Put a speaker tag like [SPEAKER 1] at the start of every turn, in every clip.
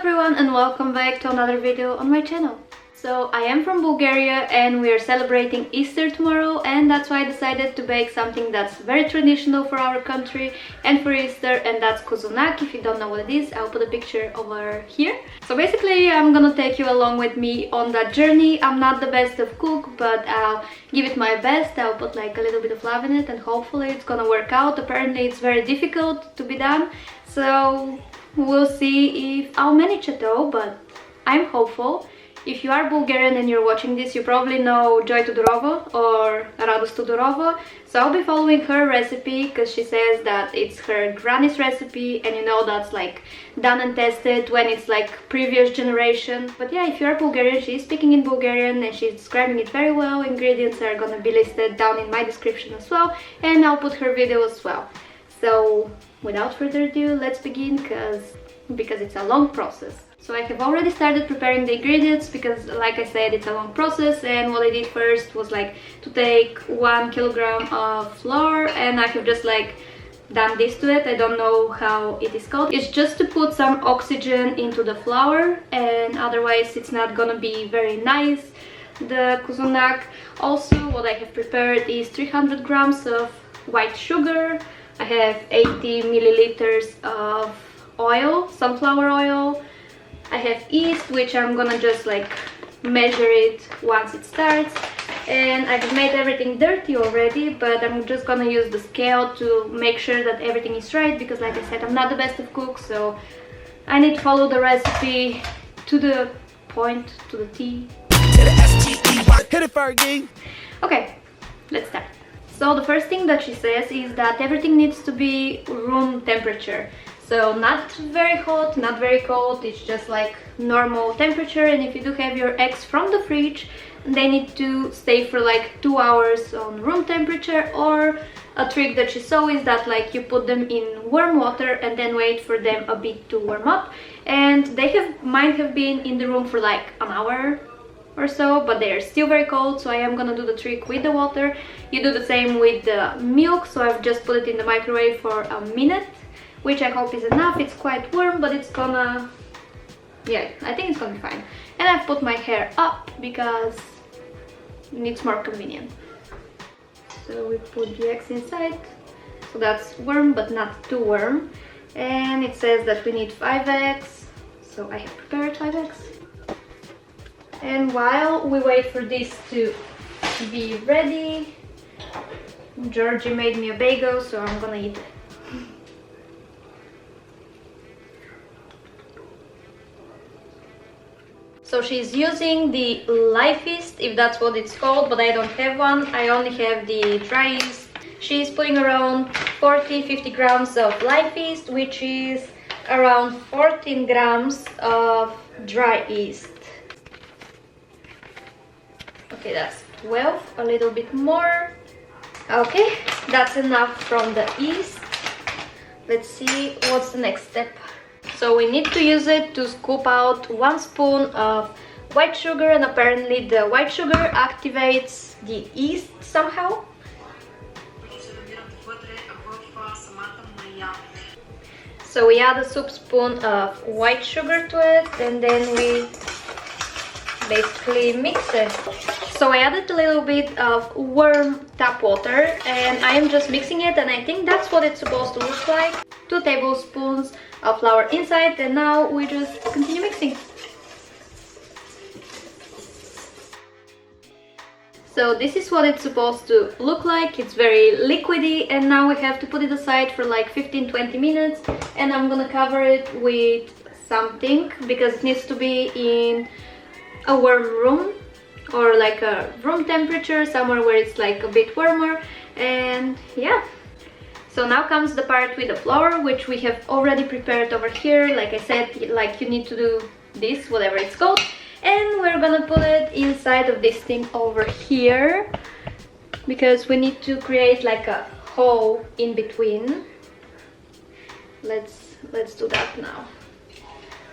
[SPEAKER 1] everyone and welcome back to another video on my channel. So I am from Bulgaria and we are celebrating Easter tomorrow, and that's why I decided to bake something that's very traditional for our country and for Easter, and that's KOZUNAK. If you don't know what it is, I'll put a picture over here. So basically I'm gonna take you along with me on that journey. I'm not the best of cook, but I'll give it my best. I'll put like a little bit of love in it and hopefully it's gonna work out. Apparently it's very difficult to be done, so we'll see if I'll manage it though, but I'm hopeful. If you are Bulgarian and you're watching this, you probably know Joy Todorova or Radост Тодорова. So I'll be following her recipe because she says that it's her granny's recipe, and you know that's like done and tested when it's like previous generation. But yeah, if you are Bulgarian, she's speaking in Bulgarian and she's describing it very well. Ingredients are gonna be listed down in my description as well, and I'll put her video as well. So without further ado, let's begin because it's a long process. So I have already started preparing the ingredients because, like I said, it's a long process, and what I did first was like to take 1 kilogram of flour, and I have just like done this to it. I don't know how it is called. It's just to put some oxygen into the flour, and otherwise it's not gonna be very nice, the KOZUNAK. Also, what I have prepared is 300 grams of white sugar. I have 80 milliliters of oil, sunflower oil. I have yeast, which I'm gonna just like measure it once it starts, and I've made everything dirty already, but I'm just gonna use the scale to make sure that everything is right, because like I said, I'm not the best of cooks, so I need to follow the recipe to the point, to the T. Okay, let's start. So the first thing that she says is that everything needs to be room temperature. So not very hot, not very cold, it's just like normal temperature. And if you do have your eggs from the fridge, they need to stay for like 2 hours on room temperature. Or a trick that she saw is that like you put them in warm water and then wait for them a bit to warm up. And they might have been in the room for like an hour or so, but they are still very cold, so I am gonna do the trick with the water. You do the same with the milk, so I've just put it in the microwave for a minute, which I hope is enough. It's quite warm, but it's gonna, yeah, I think it's gonna be fine. And I've put my hair up because it's more convenient. So we put the eggs inside, so that's warm but not too warm. And it says that we need 5 eggs, so I have prepared 5 eggs. And while we wait for this to be ready, Georgie made me a bagel, so I'm gonna eat it. So she's using the live yeast, if that's what it's called, but I don't have one. I only have the dry yeast. She's putting around 40-50 grams of live yeast, which is around 14 grams of dry yeast. Okay, that's 12, a little bit more. Okay, that's enough from the yeast. Let's see what's the next step. So we need to use it to scoop out 1 spoon of white sugar, and apparently the white sugar activates the yeast somehow. So we add a soup spoon of white sugar to it, and then we basically mix it. So I added a little bit of warm tap water, and I am just mixing it, and I think that's what it's supposed to look like. 2 tablespoons of flour inside, and now we just continue mixing. So this is what it's supposed to look like. It's very liquidy, and now we have to put it aside for like 15-20 minutes, and I'm gonna cover it with something because it needs to be in a warm room, or like a room temperature, somewhere where it's like a bit warmer. And yeah, so now comes the part with the flour, which we have already prepared over here. Like I said, like you need to do this, whatever it's called, and we're gonna put it inside of this thing over here because we need to create like a hole in between. Let's do that now.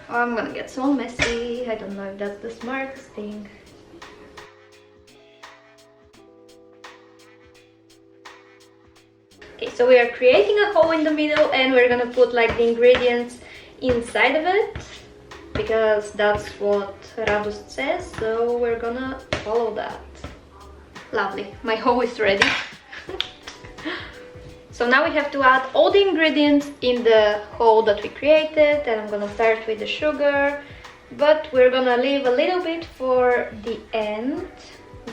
[SPEAKER 1] Oh, I'm gonna get so messy. I don't know if that's the smartest thing. Okay, so we are creating a hole in the middle, and we're gonna put like the ingredients inside of it. because that's what Radost says, so we're gonna follow that. Lovely, my hoe is ready. So now we have to add all the ingredients in the hoe that we created, and I'm gonna start with the sugar, but we're gonna leave a little bit for the end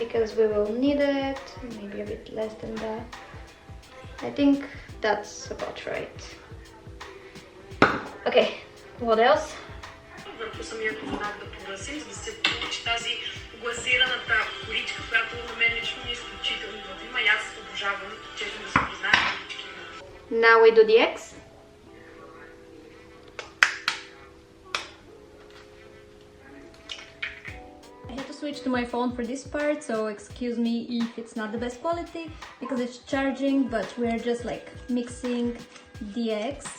[SPEAKER 1] because we will need it, maybe a bit less than that. I think that's about right. Okay, what else?
[SPEAKER 2] Върху самия козунак да поръсим, за да се получи тази глазираната коричка, която на мен лично ми е изключително любима и аз обожавам, честно да се призная, корички.
[SPEAKER 1] Now we do the eggs. I had to switch to my phone for this part, so excuse me if it's not the best quality because it's charging, but we're just like mixing the eggs.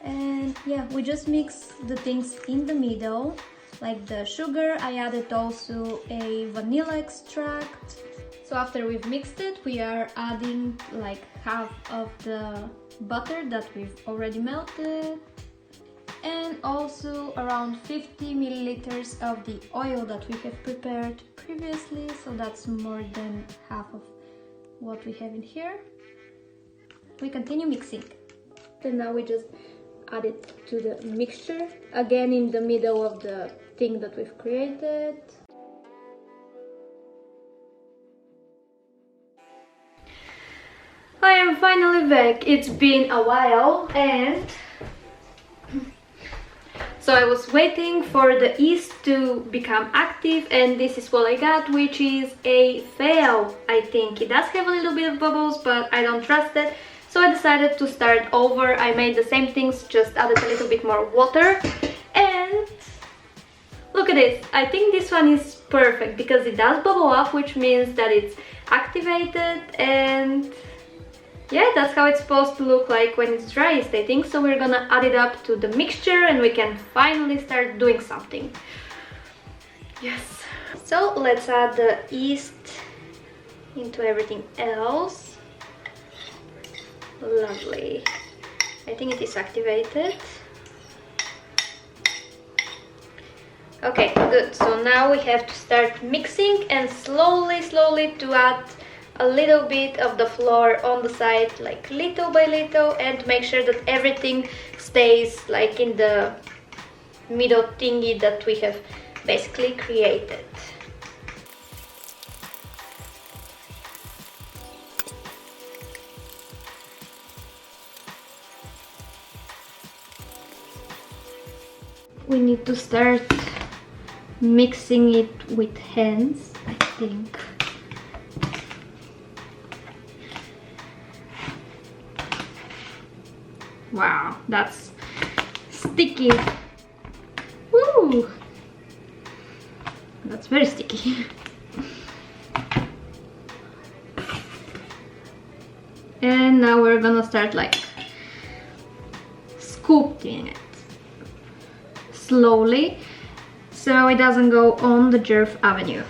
[SPEAKER 1] And yeah, we just mix the things in the middle, like the sugar. I added also a vanilla extract. So after we've mixed it, we are adding like half of the butter that we've already melted, and also around 50 milliliters of the oil that we have prepared previously, so that's more than half of what we have in here. We continue mixing, and now we just add it to the mixture, again in the middle of the thing that we've created. I am finally back. It's been a while, and so I was waiting for the yeast to become active, and this is what I got, which is a fail. I think it does have a little bit of bubbles, but I don't trust it. So I decided to start over. I made the same things, just added a little bit more water, and look at this. I think this one is perfect because it does bubble up, which means that it's activated, and yeah, that's how it's supposed to look like when it's driest, I think. So we're gonna add it up to the mixture and we can finally start doing something. Yes. So let's add the yeast into everything else. Lovely. I think it is activated. Okay, good. So now we have to start mixing and slowly to add a little bit of the flour on the side, like little by little, and make sure that everything stays like in the middle thingy that we have basically created. We need to start mixing it with hands, I think. Wow, that's sticky. Woo! That's very sticky. And now we're gonna start like scooping it slowly so it doesn't go on the Djerf Avenue.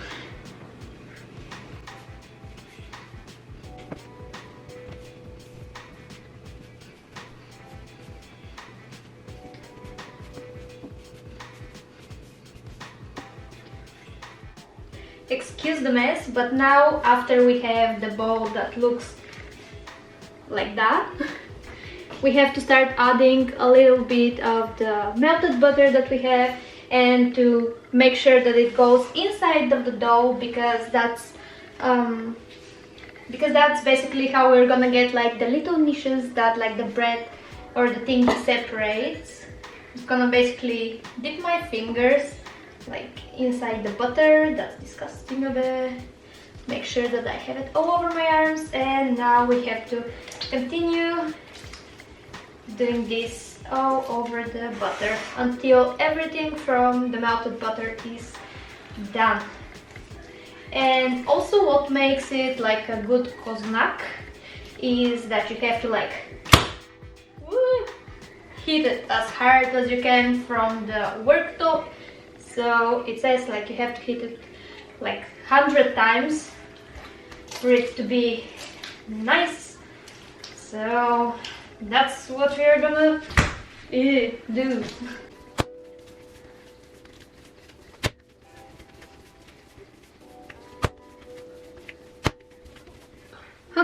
[SPEAKER 1] Excuse the mess, but now after we have the bowl that looks like that, we have to start adding a little bit of the melted butter that we have, and to make sure that it goes inside of the dough, because that's basically how we're gonna get like the little niches that like the bread or the thing separates. I'm gonna basically dip my fingers like inside the butter. That's disgusting a bit. Make sure that I have it all over my arms, and now we have to continue doing this all over the butter until everything from the melted butter is done. And also what makes it like a good KOZUNAK is that you have to like hit it as hard as you can from the worktop. So it says like you have to hit it like 100 times for it to be nice. So that's what we're gonna do.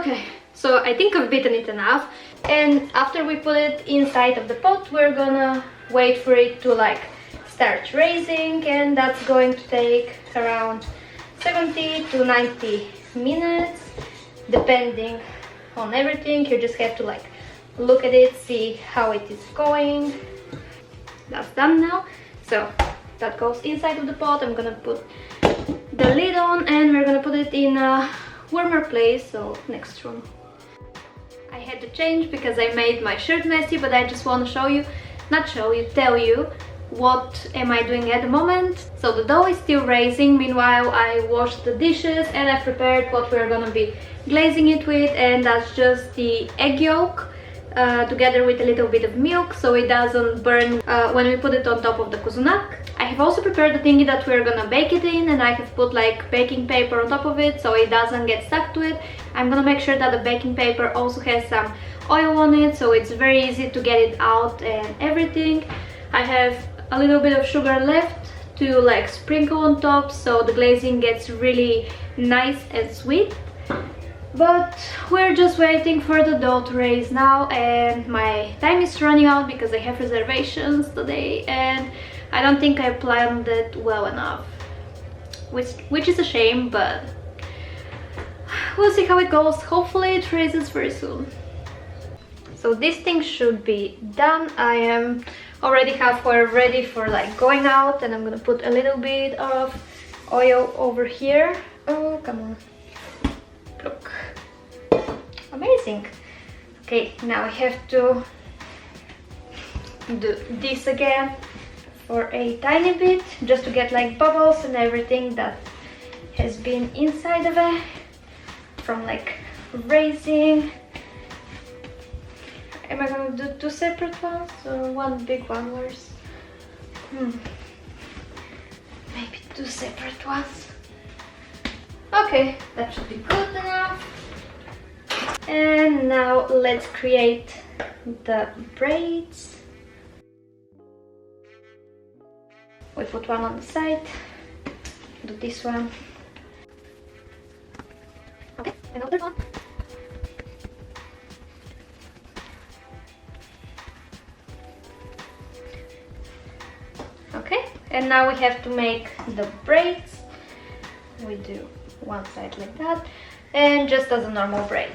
[SPEAKER 1] Okay, so I think I've beaten it enough, and after we put it inside of the pot, we're gonna wait for it to like start raising, and that's going to take around 70 to 90 minutes depending on everything. You just have to like look at it, see how it is going. That's done now, so that goes inside of the pot. I'm gonna put the lid on and we're gonna put it in a warmer place, so next room. I had to change because I made my shirt messy, but I just want to show you, not show you, tell you what am I doing at the moment. So the dough is still raising. Meanwhile, I washed the dishes and I prepared what we're gonna be glazing it with, and that's just the egg yolk together with a little bit of milk so it doesn't burn when we put it on top of the KOZUNAK. I have also prepared the thingy that we're gonna bake it in, and I have put like baking paper on top of it so it doesn't get stuck to it. I'm gonna make sure that the baking paper also has some oil on it so it's very easy to get it out and everything. I have a little bit of sugar left to like sprinkle on top so the glazing gets really nice and sweet. But we're just waiting for the dough to raise now, and my time is running out because I have reservations today and I don't think I planned it well enough, which is a shame, but we'll see how it goes. Hopefully it raises very soon. So this thing should be done. I am already halfway ready for like going out, and I'm gonna put a little bit of oil over here. Oh, come on. Look. Amazing. Okay, now I have to do this again for a tiny bit, just to get like bubbles and everything that has been inside of it from like raising. Am I gonna do two separate ones or one big one? Where's maybe two separate ones. Okay, that should be good enough. And now let's create the braids. We put one on the side, do this one. Okay, another one. Okay, and now we have to make the braids. We do one side like that, and just as a normal braid.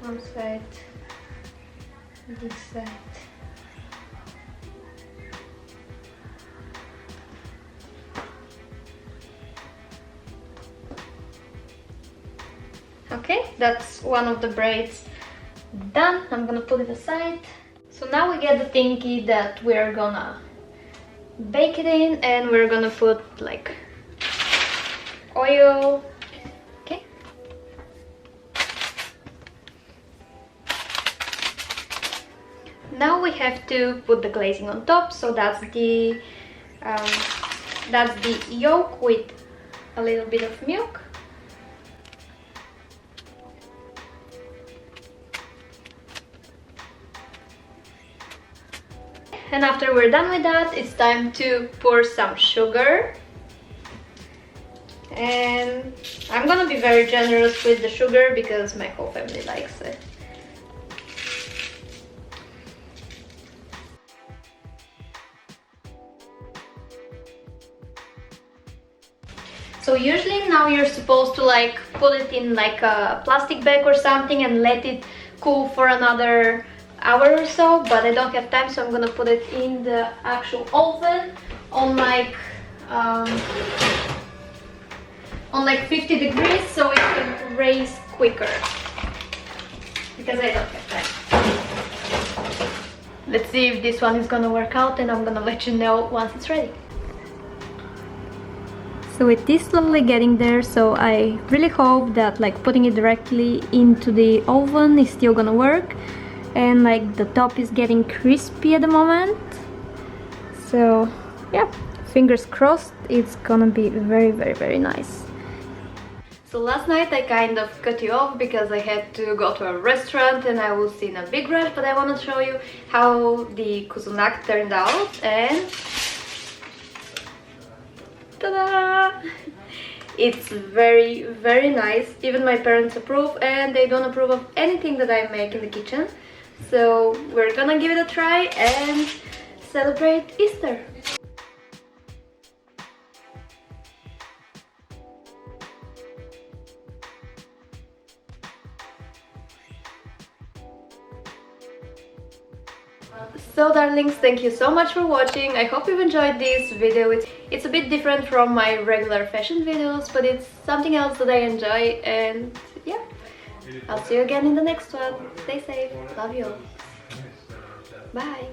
[SPEAKER 1] One side, this side. Okay, that's one of the braids done. I'm gonna put it aside. So now we get the thingy that we're gonna bake it in, and we're gonna put like oil. Okay. Now we have to put the glazing on top. So that's the yolk with a little bit of milk. And after we're done with that, it's time to pour some sugar. And I'm gonna be very generous with the sugar because my whole family likes it. So usually now you're supposed to like put it in like a plastic bag or something and let it cool for another hour or so, but I don't have time, so I'm gonna put it in the actual oven on like 50 degrees so it can raise quicker because I don't have time. Let's see if this one is gonna work out, and I'm gonna let you know once it's ready. So it is slowly getting there, so I really hope that like putting it directly into the oven is still gonna work. And like the top is getting crispy at the moment, so yeah, fingers crossed it's gonna be very, very, very nice. So last night I kind of cut you off because I had to go to a restaurant and I was in a big rush, but I want to show you how the KOZUNAK turned out, and ta-da! It's very nice. Even my parents approve, and they don't approve of anything that I make in the kitchen. So we're gonna give it a try and celebrate Easter. So darlings, thank you so much for watching. I hope you've enjoyed this video. It's a bit different from my regular fashion videos, but it's something else that I enjoy, and yeah, I'll see you again in the next one. Stay safe. Love you all. Bye.